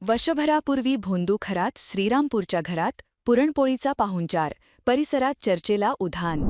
वर्षभरापूर्वी भोंदू खरात श्रीरामपूरच्या घरात पुरणपोळीचा पाहुणचार, परिसरात चर्चेला उधाण।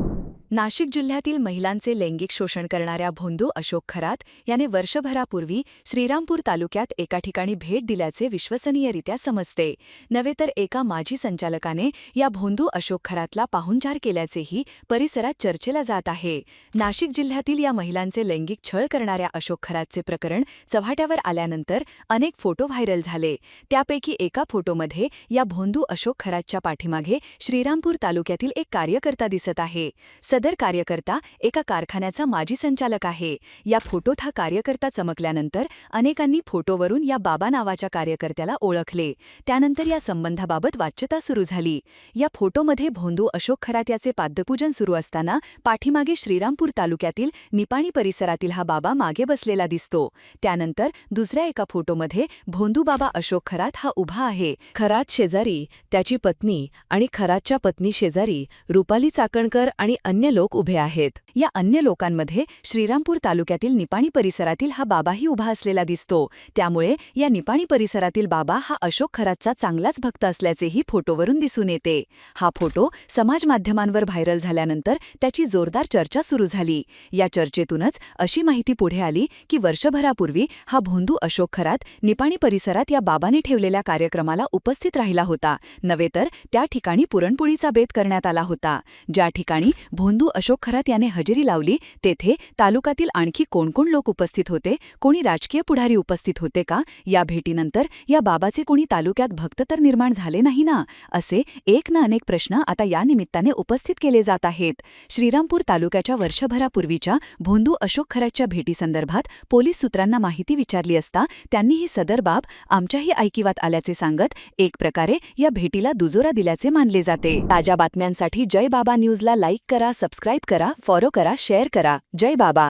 नाशिक जिल्ह्यातील महिलांचे लैंगिक शोषण करणाऱ्या भोंदू अशोक खरात याने वर्षभरापूर्वी श्रीरामपूर तालुक्यात एका ठिकाणी भेट दिल्याचे विश्वसनीयरित्या समजते। नव्हे तर एका माजी संचालकाने या भोंदू अशोक खरातला पाहुणचार केल्याचेही परिसरात चर्चेला जात आहे। नाशिक जिल्ह्यातील या महिलांचे लैंगिक छळ करणाऱ्या अशोक खरातचे प्रकरण चव्हाट्यावर आल्यानंतर अनेक फोटो व्हायरल झाले। त्यापैकी एका फोटोमध्ये या भोंदू अशोक खरातच्या पाठीमागे श्रीरामपूर तालुक्यातील एक कार्यकर्ता दिसत आहे। सदर कार्यकर्ता एका कारखान्याचा माजी संचालक आहे। या फोटोत हा कार्यकर्ता चमकल्यानंतर अनेकांनी फोटोवरून या बाबा नावाच्या कार्यकर्त्याला ओळखले। त्यानंतर या संबंधाबाबत वाच्यता सुरू झाली। या फोटोमध्ये भोंदू अशोक खरात याचे पाद्यपूजन सुरू असताना पाठीमागे श्रीरामपूर तालुक्यातील निपाणी परिसरातील हा बाबा मागे बसलेला दिसतो। त्यानंतर दुसऱ्या एका फोटोमध्ये भोंदू बाबा अशोक खरात हा उभा आहे। खरात शेजारी त्याची पत्नी आणि खरातच्या पत्नी शेजारी रुपाली चाकणकर आणि अन्य लोक उभे आहेत। या अन्य लोकांमध्ये श्रीरामपूर तालुक्यातील निपाणी परिसरातील हा बाबाही उभा असलेला दिसतो। त्यामुळे या निपाणी परिसरातील बाबा हा अशोक खरातचा चांगलाच भक्त असल्याचेही फोटोवरून दिसून येते। हा फोटो समाज माध्यमांवर व्हायरल झाल्यानंतर त्याची जोरदार चर्चा सुरू झाली। या चर्चेतूनच अशी माहिती पुढे आली की वर्षभरापूर्वी हा भोंदू अशोक खरात निपाणी परिसरात या बाबाने ठेवलेल्या कार्यक्रमाला उपस्थित राहिला होता। नव्हे तर त्या ठिकाणी पुरणपोळीचा बेत करण्यात आला होता। ज्या ठिकाणी भोंदू अशोक खरात याने हजेरी लावली तेथे तालुक्यातील आणखी कोण लोक उपस्थित होते, कोणी राजकीय पुढारी उपस्थित होते का? या भेटीनंतर या बाबाचे कोणी तालुक्यात भक्त तर निर्माण झाले नाही ना, असे एक ना अनेक प्रश्न आता या निमित्ताने उपस्थित केले जात आहेत। श्रीरामपूर तालुक्याच्या वर्षभरापूर्वीच्या भोंदू अशोक खरातच्या भेटीसंदर्भात पोलीस सूत्रांना माहिती विचारली असता त्यांनी ही सदर बाब आमच्याही ऐकिवात आल्याचे सांगत एक प्रकारे या भेटीला दुजोरा दिल्याचे मानले जाते। ताज्या बातम्यांसाठी जय बाबा न्यूजला लाईक करा, सबस्क्राईब करा, फॉलो करा, शेअर करा। जय बाबा।